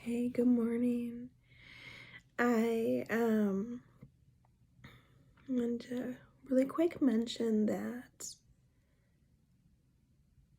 Hey, good morning. I wanted to really quick mention that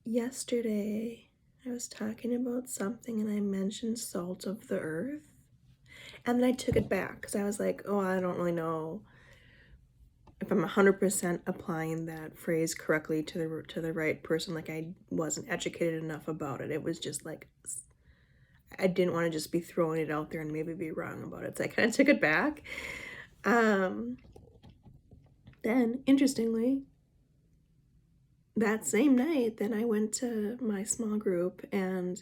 yesterday I was talking about something and I mentioned salt of the earth, and then I took it back because I was like, oh, I don't really know if I'm 100% applying that phrase correctly to the right person. Like, I wasn't educated enough about it. It was just like I didn't want to just be throwing it out there and maybe be wrong about it. So I kind of took it back. Then, interestingly, that same night, then I went to my small group and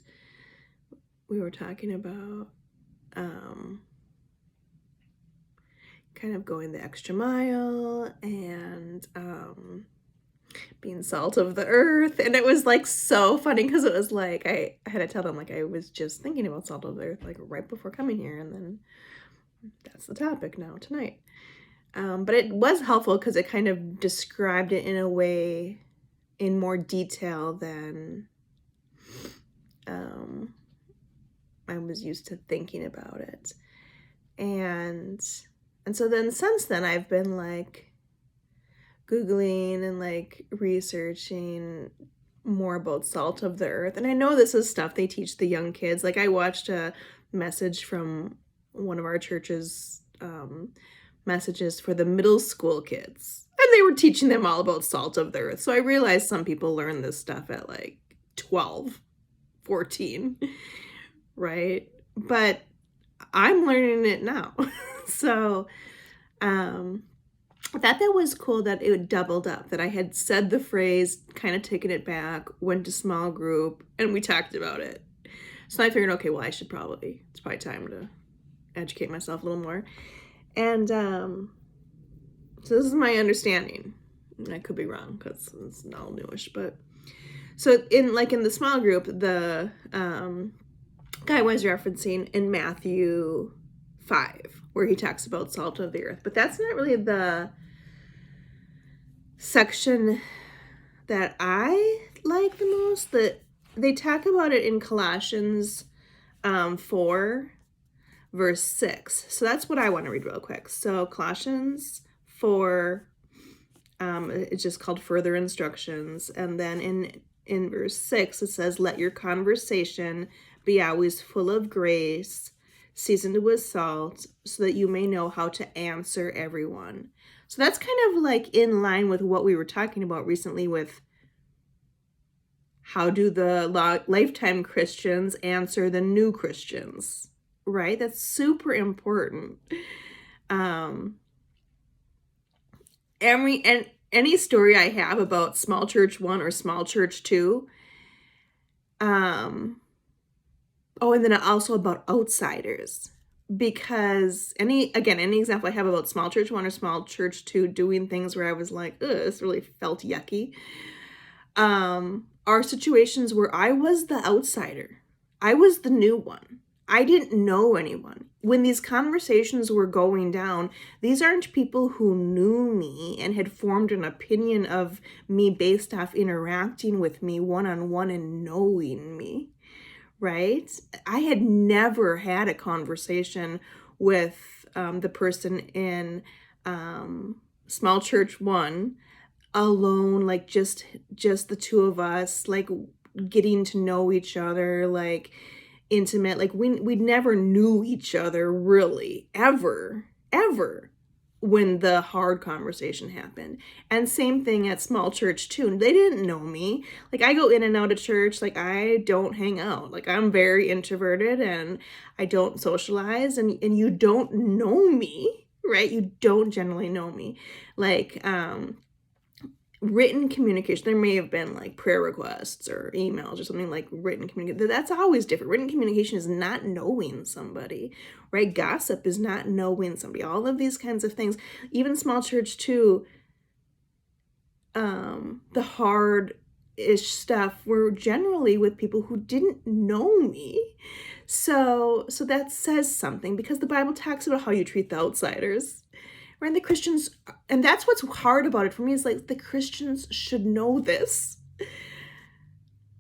we were talking about kind of going the extra mile and being salt of the earth. And it was like so funny because it was like I had to tell them, like, I was just thinking about salt of the earth like right before coming here, and then that's the topic now tonight. But it was helpful because it kind of described it in a way in more detail than I was used to thinking about it. And so then since then I've been like Googling and like researching more about salt of the earth. And I know this is stuff they teach the young kids. Like, I watched a message from one of our church's messages for the middle school kids, and they were teaching them all about salt of the earth. So I realized some people learn this stuff at like 12, 14, right? But I'm learning it now. So I thought that was cool that it doubled up, that I had said the phrase, kind of taken it back, went to small group, and we talked about it. So I figured, okay, well, it's probably time to educate myself a little more. And so this is my understanding. I could be wrong because it's all newish, but so in the small group, the guy was referencing in Matthew 5, where he talks about salt of the earth, but that's not really the section that I like the most. That they talk about it in Colossians 4 verse 6. So that's what I want to read real quick. So Colossians 4, it's just called further instructions, and then in verse 6 it says, let your conversation be always full of grace, seasoned with salt, so that you may know how to answer everyone. So that's kind of like in line with what we were talking about recently with how do the lifetime Christians answer the new Christians, right? That's super important. Any story I have about small church 1 or small church 2, and then also about outsiders, because any example I have about small church 1 or small church 2 doing things where I was like, ugh, this really felt yucky, are situations where I was the outsider. I was the new one. I didn't know anyone. When these conversations were going down, these aren't people who knew me and had formed an opinion of me based off interacting with me one-on-one and knowing me, right? I had never had a conversation with the person in small church 1 alone, like just the two of us, like getting to know each other, like intimate, like we never knew each other really ever when the hard conversation happened. And same thing at small church 2. They didn't know me. Like, I go in and out of church, like I don't hang out. Like, I'm very introverted and I don't socialize, and you don't know me, right? You don't generally know me. Like written communication, there may have been like prayer requests or emails or something. Like written communication, that's always different. Written communication is not knowing somebody, right? Gossip is not knowing somebody. All of these kinds of things, even small church 2, the hard-ish stuff were generally with people who didn't know me. So that says something, because the Bible talks about how you treat the outsiders, right? The Christians, and that's what's hard about it for me, is like the Christians should know this,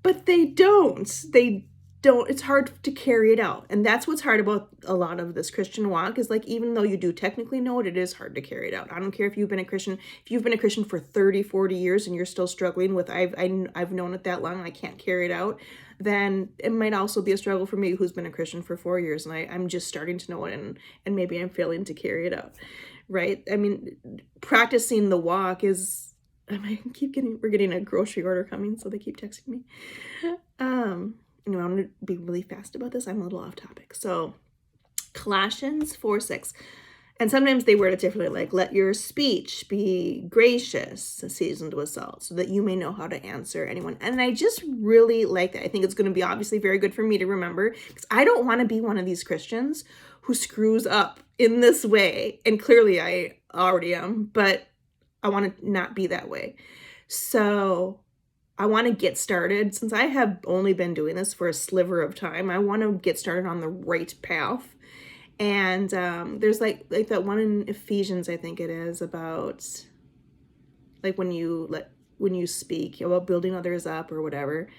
but they don't. They it's hard to carry it out. And that's what's hard about a lot of this Christian walk, is like, even though you do technically know it, it is hard to carry it out. I don't care if you've been a Christian for 30, 40 years and you're still struggling with, I've known it that long, I can't carry it out, then it might also be a struggle for me, who's been a Christian for 4 years and I'm just starting to know it, and maybe I'm failing to carry it out, right? I mean, practicing the walk is, we're getting a grocery order coming, so they keep texting me. I'm going to be really fast about this. I'm a little off topic. So Colossians 4:6. And sometimes they word it differently, like, let your speech be gracious, seasoned with salt, so that you may know how to answer anyone. And I just really like that. I think it's going to be obviously very good for me to remember, because I don't want to be one of these Christians who screws up in this way. And clearly I already am, but I want to not be that way. So I want to get started. Since I have only been doing this for a sliver of time, I want to get started on the right path. And there's like that one in Ephesians, I think it is, about like when you speak about building others up or whatever,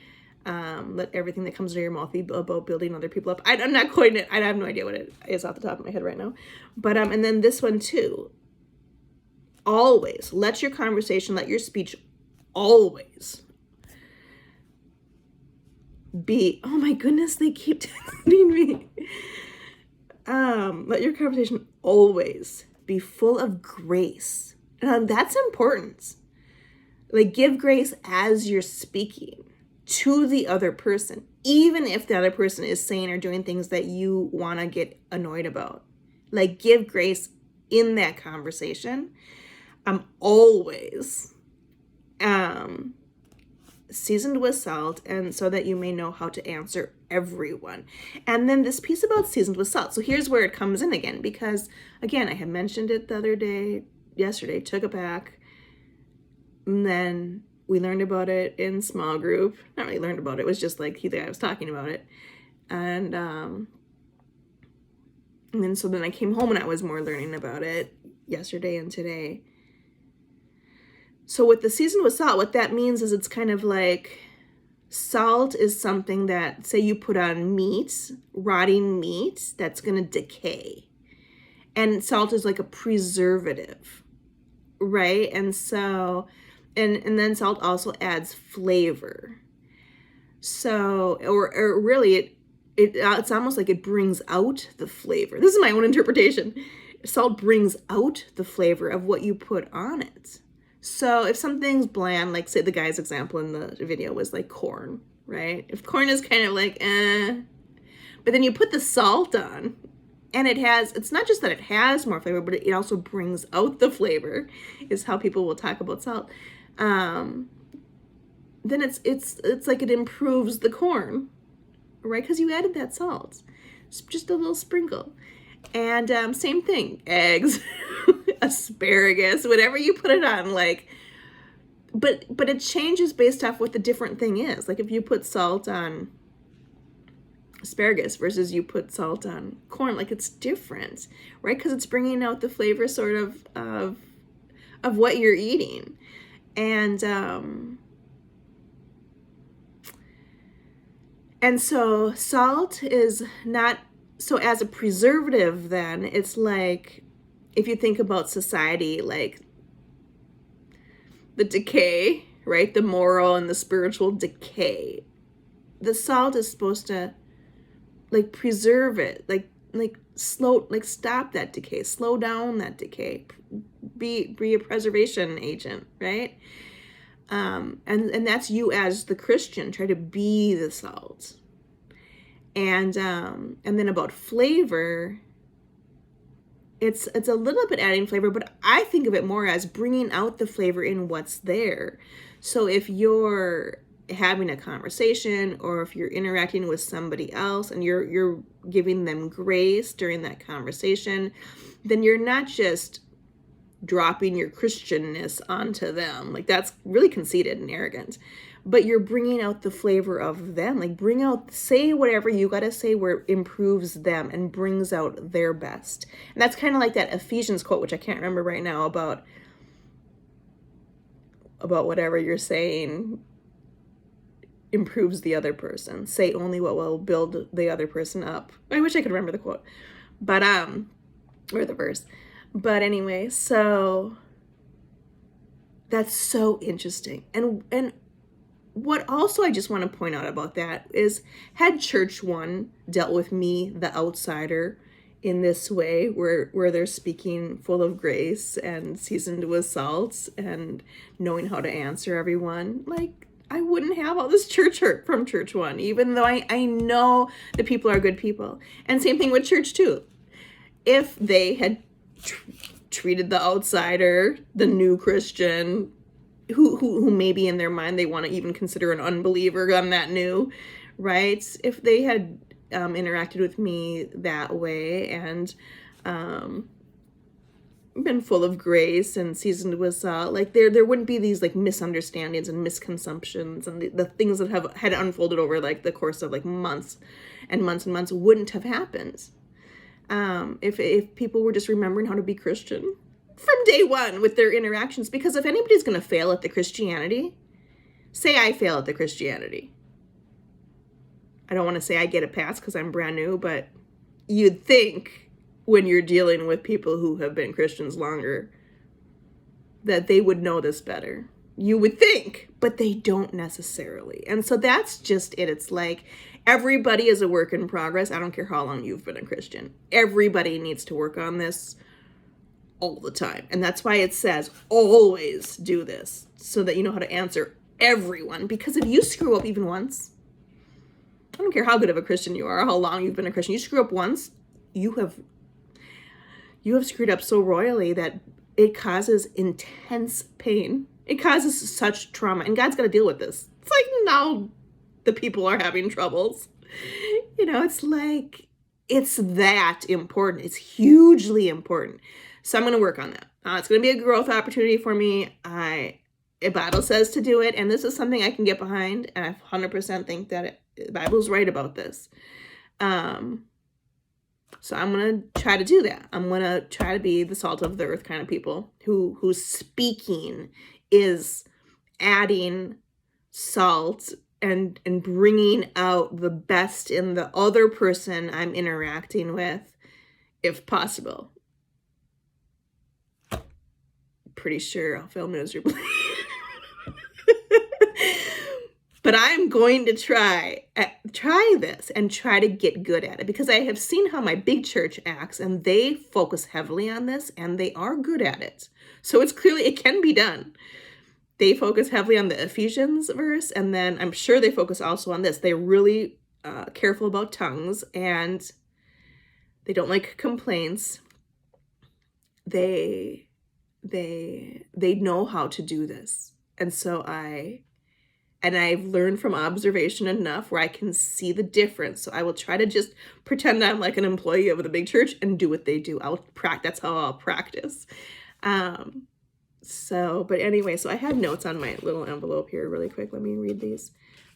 let everything that comes to your mouth be about building other people up. I'm not quoting it. I have no idea what it is off the top of my head right now. But and then this one too. Always let your conversation, let your speech always be, oh my goodness, they keep texting me. Let your conversation always be full of grace. That's important. Like, give grace as you're speaking to the other person, even if the other person is saying or doing things that you want to get annoyed about. Like, give grace in that conversation. Always seasoned with salt, and so that you may know how to answer everyone. And then this piece about seasoned with salt. So here's where it comes in again, because again, I had mentioned it the other day, yesterday, took it back. And then we learned about it in small group. Not really learned about it. It was just like I was talking about it. And then so then I came home and I was more learning about it yesterday and today. So with the seasoned with salt, what that means is it's kind of like, salt is something that, say you put on meat, rotting meat, that's going to decay. And salt is like a preservative, right? And so, and then salt also adds flavor. So, or really it's almost like it brings out the flavor. This is my own interpretation. Salt brings out the flavor of what you put on it. So if something's bland, like say the guy's example in the video was like corn, right? If corn is kind of like, but then you put the salt on and it's not just that it has more flavor, but it also brings out the flavor, is how people will talk about salt. Then it's like it improves the corn, right? Because you added that salt. It's just a little sprinkle. And same thing, eggs, asparagus, whatever you put it on, like, but it changes based off what the different thing is. Like if you put salt on asparagus versus you put salt on corn, like it's different, right? Because it's bringing out the flavor sort of what you're eating. And so salt is not, so as a preservative, then it's like, if you think about society, like the decay, right? The moral and the spiritual decay. The salt is supposed to like preserve it, like stop that decay, slow down that decay, be a preservation agent, right? And that's you as the Christian, try to be the salt. And then about flavor, it's a little bit adding flavor, but I think of it more as bringing out the flavor in what's there. So if you're having a conversation, or if you're interacting with somebody else and you're giving them grace during that conversation, then you're not just dropping your Christianness onto them. Like that's really conceited and arrogant. But you're bringing out the flavor of them. Like say whatever you got to say where it improves them and brings out their best. And that's kind of like that Ephesians quote, which I can't remember right now, about whatever you're saying. improves the other person. Say only what will build the other person up. I wish I could remember the quote, but or the verse. But anyway, so that's so interesting. And what also I just want to point out about that is, had Church One dealt with me, the outsider, in this way, where they're speaking full of grace and seasoned with salt and knowing how to answer everyone, like, I wouldn't have all this church hurt from Church One, even though I know the people are good people. And same thing with Church Two. If they had treated the outsider, the new Christian, who maybe in their mind they want to even consider an unbeliever, I'm that new, right? If they had interacted with me that way and been full of grace and seasoned with salt, like there wouldn't be these like misunderstandings and misconceptions, and the things that had unfolded over like the course of like months and months and months wouldn't have happened. If people were just remembering how to be Christian from day one with their interactions. Because if anybody's going to fail at the Christianity, say I fail at the Christianity. I don't want to say I get a pass because I'm brand new, but you'd think when you're dealing with people who have been Christians longer that they would know this better. You would think, but they don't necessarily. And so that's just it. It's like everybody is a work in progress. I don't care how long you've been a Christian. Everybody needs to work on this all the time. And that's why it says always do this, so that you know how to answer everyone. Because if you screw up even once, I don't care how good of a Christian you are, how long you've been a Christian, you screw up once, you have screwed up so royally that it causes intense pain. It causes such trauma, and God's got to deal with this. It's like now the people are having troubles. You know, it's like, it's that important. It's hugely important. So I'm going to work on that. It's going to be a growth opportunity for me. The Bible says to do it, and this is something I can get behind, and I 100% think that the Bible's right about this. So I'm going to try to do that. I'm going to try to be the salt of the earth kind of people who's speaking is adding salt and bringing out the best in the other person I'm interacting with, if possible. Pretty sure I'll fail miserably. But I'm going to try this and try to get good at it, because I have seen how my big church acts, and they focus heavily on this, and they are good at it. So it's clearly, it can be done. They focus heavily on the Ephesians verse, and then I'm sure they focus also on this. They're really careful about tongues, and they don't like complaints. They know how to do this. And so I've learned from observation enough where I can see the difference. So I will try to just pretend I'm like an employee of the big church and do what they do. That's how I'll practice. But anyway, so I had notes on my little envelope here really quick. Let me read these.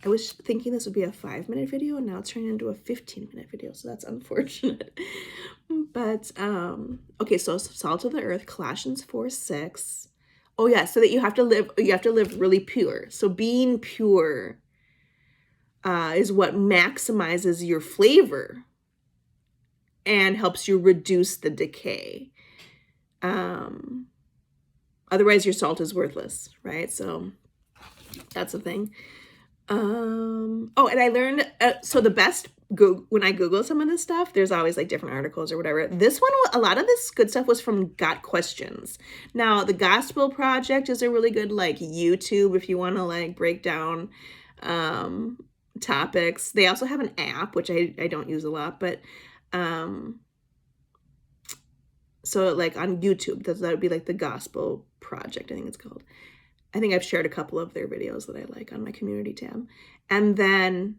I was thinking this would be a 5-minute video, and now it's turning into a 15-minute video. So that's unfortunate. But, okay, so salt of the earth, Colossians 4:6. Oh yeah, so that you have to live really pure. So being pure is what maximizes your flavor and helps you reduce the decay. Otherwise your salt is worthless, right? So that's the thing. And I learned, so the best, when I Google some of this stuff, there's always like different articles or whatever. This one, a lot of this good stuff was from Got Questions. Now, the Gospel Project is a really good like YouTube if you want to like break down topics. They also have an app, which I don't use a lot, but so like on YouTube, that would be like the Gospel Project, I think it's called. I think I've shared a couple of their videos that I like on my community tab. And then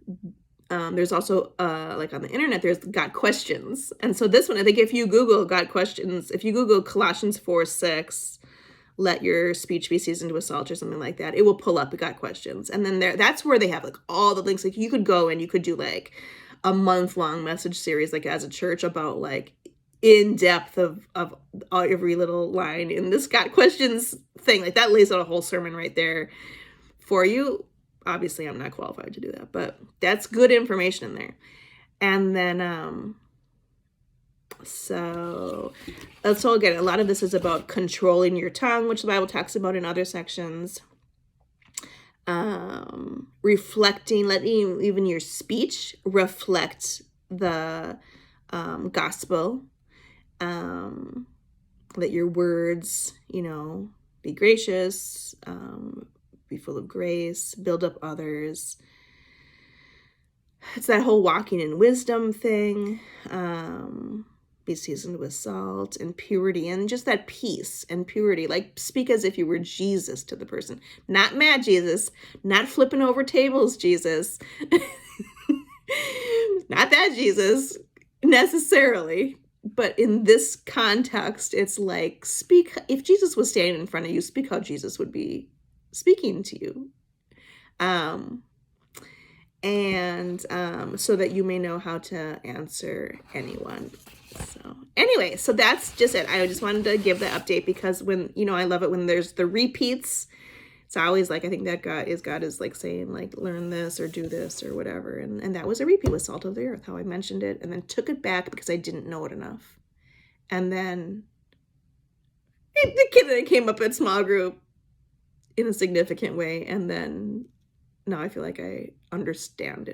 there's also, like on the internet, there's Got Questions. And so this one, I think if you Google Got Questions, if you Google Colossians 4:6, let your speech be seasoned with salt or something like that, it will pull up Got Questions. And then that's where they have like all the links. Like you could go and you could do like a month-long message series, like as a church, about like in depth of every little line in this Got Questions thing. Like that lays out a whole sermon right there for you. Obviously, I'm not qualified to do that, but that's good information in there. And then, so again, a lot of this is about controlling your tongue, which the Bible talks about in other sections. Reflecting, letting even your speech reflect the gospel. Let your words, be gracious, be full of grace, build up others. It's that whole walking in wisdom thing. Be seasoned with salt and purity, and just that peace and purity. Like, speak as if you were Jesus to the person. Not mad Jesus, not flipping over tables Jesus. Not that Jesus necessarily. But in this context, it's like, speak, if Jesus was standing in front of you, speak how Jesus would be speaking to you. So that you may know how to answer anyone. So anyway, so that's just it. I just wanted to give the update because when, I love it when there's the repeats. It's always like, I think that God is like saying, like, learn this or do this or whatever. And that was a repeat with Salt of the Earth, how I mentioned it and then took it back because I didn't know it enough. And then the kid that came up in small group in a significant way. And then now I feel like I understand it.